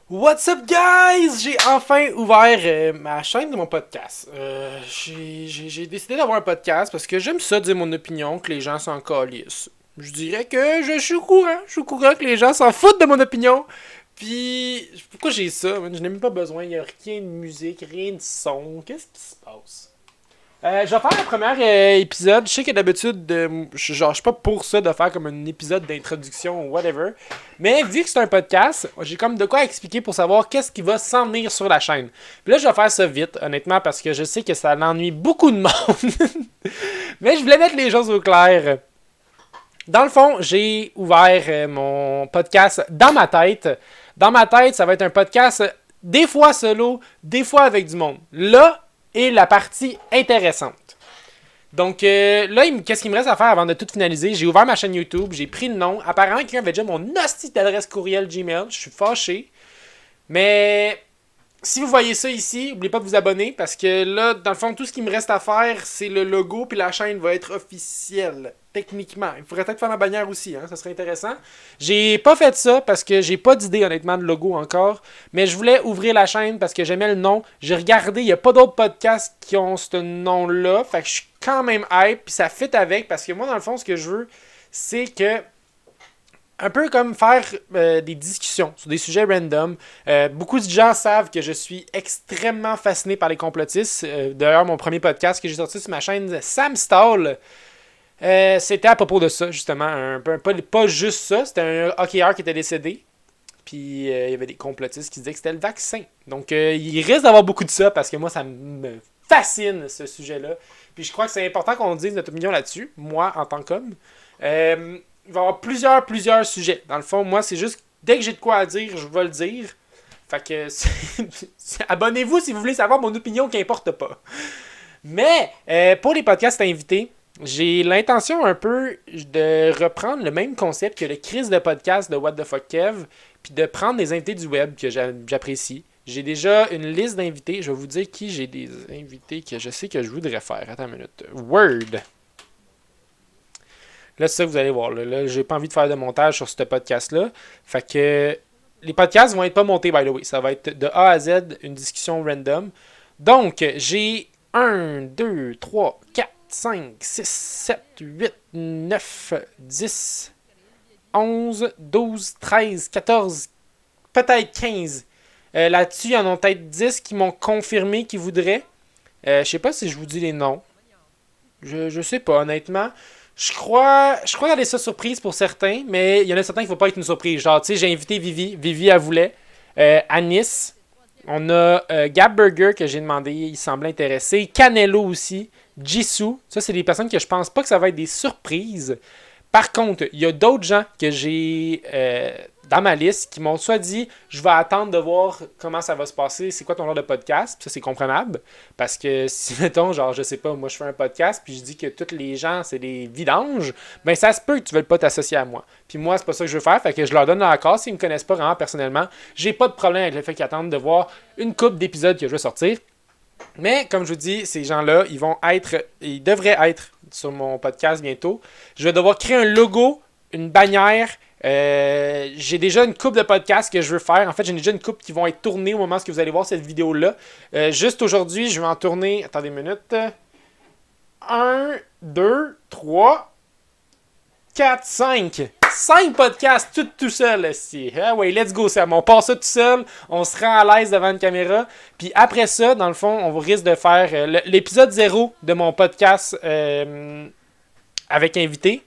What's up, guys? J'ai enfin ouvert ma chaîne de mon podcast. J'ai décidé d'avoir un podcast parce que j'aime ça dire mon opinion, que les gens s'en calissent. Je dirais que je suis au courant. Je suis au courant que les gens s'en foutent de mon opinion. Puis, pourquoi j'ai ça? Man? Je n'ai même pas besoin. Il n'y a rien de musique, rien de son. Qu'est-ce qui se passe? Je vais faire le premier épisode. Je sais que d'habitude, je suis pas pour ça de faire comme un épisode d'introduction ou whatever. Mais vu que c'est un podcast, j'ai comme de quoi expliquer pour savoir qu'est-ce qui va s'en venir sur la chaîne. Puis là, je vais faire ça vite, honnêtement, parce que je sais que ça ennuie beaucoup de monde. Mais je voulais mettre les choses au clair. Dans le fond, j'ai ouvert mon podcast dans ma tête. Dans ma tête, ça va être un podcast des fois solo, des fois avec du monde. Là est la partie intéressante. Donc là, qu'est-ce qu'il me reste à faire avant de tout finaliser? J'ai ouvert ma chaîne YouTube, j'ai pris le nom. Apparemment, quelqu'un avait déjà mon hostie d'adresse courriel Gmail. Je suis fâché. Mais si vous voyez ça ici, n'oubliez pas de vous abonner parce que là, dans le fond, tout ce qui me reste à faire, c'est le logo puis la chaîne va être officielle. Techniquement. Il faudrait peut-être faire ma bannière aussi, hein, ça serait intéressant. J'ai pas fait ça parce que j'ai pas d'idée honnêtement de logo encore, mais je voulais ouvrir la chaîne parce que j'aimais le nom. J'ai regardé, il n'y a pas d'autres podcasts qui ont ce nom-là, fait que je suis quand même hype, puis ça fit avec parce que moi dans le fond ce que je veux, c'est que un peu comme faire des discussions sur des sujets random. Beaucoup de gens savent que je suis extrêmement fasciné par les complotistes. D'ailleurs, mon premier podcast que j'ai sorti sur ma chaîne, Sam Stall, c'était à propos de ça, justement. Pas juste ça, c'était un hockeyeur qui était décédé. Puis il y avait des complotistes qui disaient que c'était le vaccin. Donc il risque d'avoir beaucoup de ça parce que moi, ça me fascine ce sujet-là. Puis je crois que c'est important qu'on dise notre opinion là-dessus, moi en tant qu'homme. Il va y avoir plusieurs sujets. Dans le fond, moi, c'est juste, dès que j'ai de quoi à dire, je vais le dire. Fait que, abonnez-vous si vous voulez savoir mon opinion qui importe pas. Mais, pour les podcasts invités, j'ai l'intention un peu de reprendre le même concept que le Chris de podcast de What the Fuck Kev, puis de prendre des invités du web que j'apprécie. J'ai déjà une liste d'invités. Je vais vous dire qui j'ai des invités que je sais que je voudrais faire. Attends une minute. Word. Là, c'est ça que vous allez voir. Là, j'ai pas envie de faire de montage sur ce podcast-là. Fait que les podcasts vont être pas montés, by the way. Ça va être de A à Z, une discussion random. Donc, j'ai 1, 2, 3, 4, 5, 6, 7, 8, 9, 10, 11, 12, 13, 14, peut-être 15. Là-dessus, il y en a peut-être 10 qui m'ont confirmé qu'ils voudraient. Je sais pas si je vous dis les noms. Je sais pas, honnêtement. Je crois garder ça surprise pour certains, mais il y en a certains qui ne faut pas être une surprise. Genre, tu sais, j'ai invité Vivi. Vivi, elle voulait. Anis. On a Gab Burger que j'ai demandé. Il semblait intéressé. Canelo aussi. Jisoo. Ça, c'est des personnes que je pense pas que ça va être des surprises. Par contre, il y a d'autres gens que j'ai dans ma liste qui m'ont soit dit je vais attendre de voir comment ça va se passer, c'est quoi ton genre de podcast, puis ça c'est comprenable. Parce que si, mettons, genre, je sais pas, moi je fais un podcast, puis je dis que tous les gens c'est des vidanges, ben ça se peut que tu veuilles pas t'associer à moi. Puis moi, c'est pas ça que je veux faire, fait que je leur donne l'accord s'ils me connaissent pas vraiment personnellement. J'ai pas de problème avec le fait qu'ils attendent de voir une couple d'épisodes que je vais sortir. Mais comme je vous dis, ces gens-là, ils devraient être sur mon podcast bientôt. Je vais devoir créer un logo, une bannière. J'ai déjà une couple de podcasts que je veux faire. En fait, j'ai déjà une couple qui vont être tournés au moment où vous allez voir cette vidéo-là. Juste aujourd'hui, je vais en tourner. Attendez une minute. 1, 2, 3, 4, 5. 5 podcasts tout seul ici. Ah ouais, let's go Sam. On passe ça tout seul. On se rend à l'aise devant une caméra. Puis après ça, dans le fond, on risque de faire l'épisode 0 de mon podcast avec invité.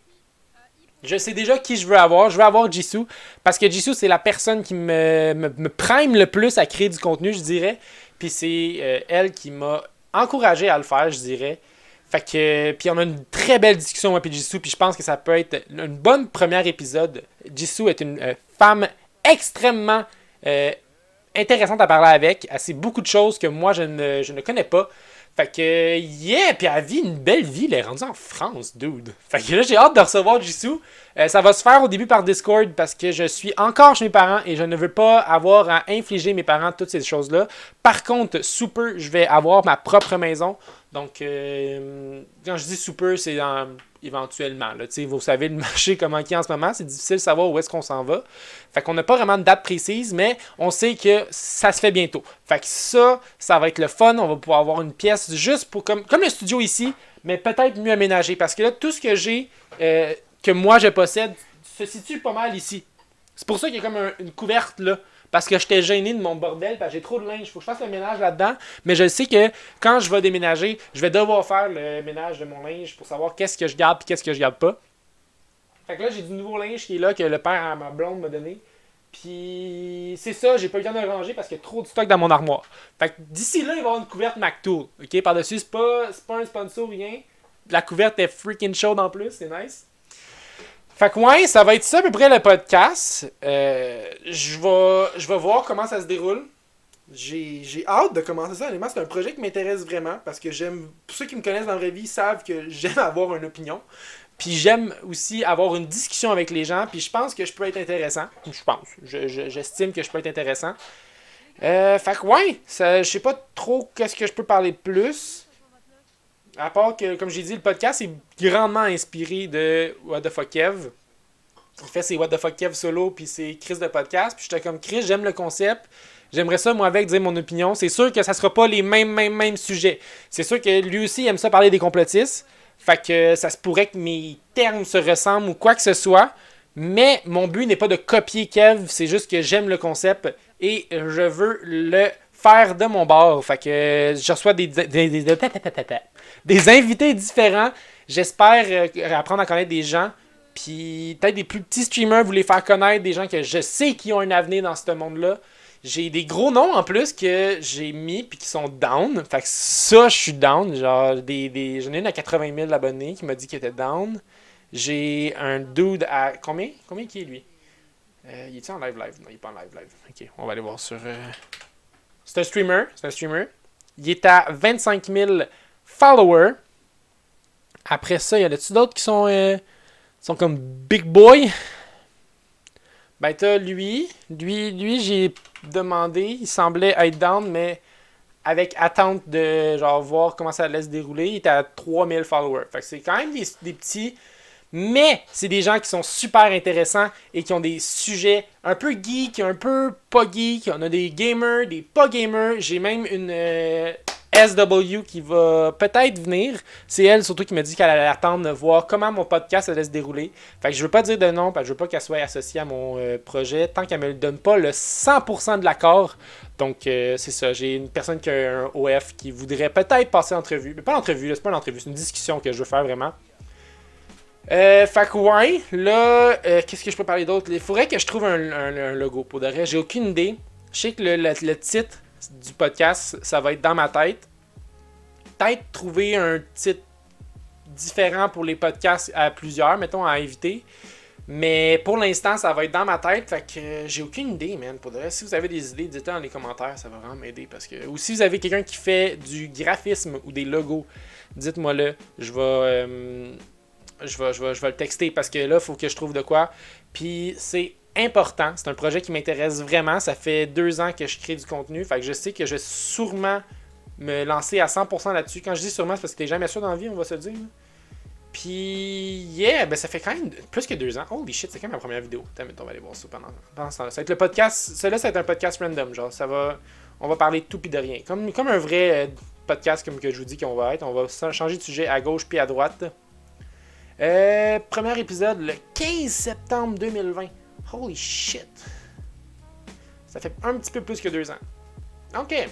Je sais déjà qui je veux avoir. Je veux avoir Jisoo. Parce que Jisoo, c'est la personne qui me prime le plus à créer du contenu, je dirais. Puis c'est elle qui m'a encouragé à le faire, je dirais. Fait que, puis on a une très belle discussion avec Jisoo, puis je pense que ça peut être une bonne première épisode. Jisoo est une femme extrêmement intéressante à parler avec. Elle sait beaucoup de choses que moi je ne connais pas. Fait que, yeah, puis elle vit une belle vie, elle est rendue en France, dude. Fait que là, j'ai hâte de recevoir Jisoo. Ça va se faire au début par Discord parce que je suis encore chez mes parents et je ne veux pas avoir à infliger mes parents toutes ces choses-là. Par contre, sous peu, je vais avoir ma propre maison. Donc, quand je dis super, c'est éventuellement. Là, vous savez le marché comment il est en ce moment, c'est difficile de savoir où est-ce qu'on s'en va. Fait qu'on n'a pas vraiment de date précise, mais on sait que ça se fait bientôt. Fait que ça va être le fun. On va pouvoir avoir une pièce juste pour comme le studio ici, mais peut-être mieux aménagé. Parce que là, tout ce que j'ai, que moi je possède, se situe pas mal ici. C'est pour ça qu'il y a comme une couverte là. Parce que j'étais gêné de mon bordel, parce que j'ai trop de linge. Faut que je fasse le ménage là-dedans. Mais je sais que quand je vais déménager, je vais devoir faire le ménage de mon linge pour savoir qu'est-ce que je garde et qu'est-ce que je garde pas. Fait que là, j'ai du nouveau linge qui est là, que le père à ma blonde m'a donné. Puis c'est ça, j'ai pas eu le temps de le ranger parce qu'il y a trop de stock dans mon armoire. Fait que d'ici là, il va y avoir une couverte McTool. Ok, par-dessus, c'est pas un sponsor, rien. La couverte est freaking chaude en plus, c'est nice. Fait que ouais, ça va être ça à peu près le podcast. Je vais voir comment ça se déroule. J'ai hâte de commencer ça. Honnêtement, c'est un projet qui m'intéresse vraiment parce que j'aime. Pour ceux qui me connaissent dans la vraie vie savent que j'aime avoir une opinion. Puis j'aime aussi avoir une discussion avec les gens. Puis je pense que je peux être intéressant. Je pense. J'estime que je peux être intéressant. Fait que ouais, je sais pas trop qu'est-ce que je peux parler de plus. À part que, comme j'ai dit, le podcast est grandement inspiré de What the Fuck Kev. Il fait ses What the Fuck Kev solo, puis c'est Chris de podcast. Puis j'étais comme Chris, j'aime le concept. J'aimerais ça, moi, avec, dire mon opinion. C'est sûr que ça sera pas les mêmes sujets. C'est sûr que lui aussi, il aime ça parler des complotistes. Fait que ça se pourrait que mes termes se ressemblent ou quoi que ce soit. Mais mon but n'est pas de copier Kev, c'est juste que j'aime le concept et je veux le faire de mon bord. Fait que je reçois des invités différents. J'espère apprendre à connaître des gens. Puis peut-être des plus petits streamers, vous les faire connaître, des gens que je sais qui ont un avenir dans ce monde-là. J'ai des gros noms en plus que j'ai mis puis qui sont down. Fait que ça, je suis down. Genre, j'en ai une à 80 000 abonnés qui m'a dit qu'il était down. J'ai un dude à... Combien qui est lui? Il est-tu en live? Non, il est pas en live. Ok, on va aller voir sur... C'est un streamer. Il est à 25 000 followers. Après ça, il y en a-tu d'autres qui sont comme big boy? Ben t'as lui, j'ai demandé, il semblait être down, mais avec attente de genre voir comment ça allait se dérouler, il était à 3000 followers. Fait que c'est quand même des petits, mais c'est des gens qui sont super intéressants et qui ont des sujets un peu geek, un peu pas geek. On a des gamers, des pas gamers. J'ai même une SW qui va peut-être venir. C'est elle surtout qui m'a dit qu'elle allait attendre de voir comment mon podcast allait se dérouler. Fait que je veux pas dire de nom parce que je veux pas qu'elle soit associée à mon projet tant qu'elle me donne pas le 100% de l'accord. Donc c'est ça, j'ai une personne qui a un OF qui voudrait peut-être passer l'entrevue. Mais pas l'entrevue, là, c'est pas l'entrevue, c'est une discussion que je veux faire vraiment. Fait que ouais, là, qu'est-ce que je peux parler d'autre? Il faudrait que je trouve un logo pour de vrai. J'ai aucune idée. Je sais que le titre du podcast, ça va être dans ma tête. Peut-être trouver un titre différent pour les podcasts à plusieurs, mettons à inviter. Mais pour l'instant, ça va être dans ma tête. Fait que j'ai aucune idée, man. Pour de vrai, si vous avez des idées, dites-le dans les commentaires. Ça va vraiment m'aider. Parce que... Ou si vous avez quelqu'un qui fait du graphisme ou des logos, dites-moi-le. Je vais le texter parce que là, il faut que je trouve de quoi. Puis c'est important. C'est un projet qui m'intéresse vraiment. Ça fait 2 ans que je crée du contenu. Fait que je sais que je vais sûrement me lancer à 100% là-dessus. Quand je dis sûrement, c'est parce que t'es jamais sûr dans la vie, on va se dire. Puis, yeah, ben ça fait quand même plus que 2 ans. Holy shit, c'est quand même ma première vidéo. On va aller voir ça pendant ce temps-là. Ça va être le podcast. Celui-là, ça va être un podcast random. Genre, on va parler de tout puis de rien. Comme un vrai podcast comme que je vous dis qu'on va être. On va changer de sujet à gauche puis à droite. Premier épisode le 15 septembre 2020. Holy shit. Ça fait un petit peu plus que 2 ans. Ok.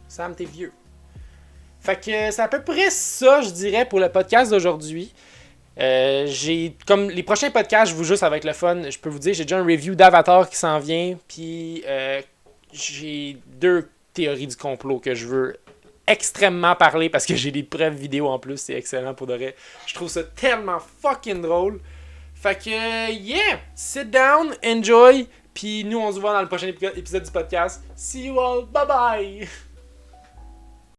Sam, t'es vieux. Fait que c'est à peu près ça, je dirais, pour le podcast d'aujourd'hui. Comme les prochains podcasts, je vous jure, ça va être le fun. Je peux vous dire, j'ai déjà un review d'Avatar qui s'en vient. Puis j'ai 2 théories du complot que je veux extrêmement parler parce que j'ai des preuves vidéo en plus. C'est excellent pour de vrai. Je trouve ça tellement fucking drôle. Fait que, yeah, sit down, enjoy. Puis nous, on se voit dans le prochain épisode du podcast. See you all, bye bye!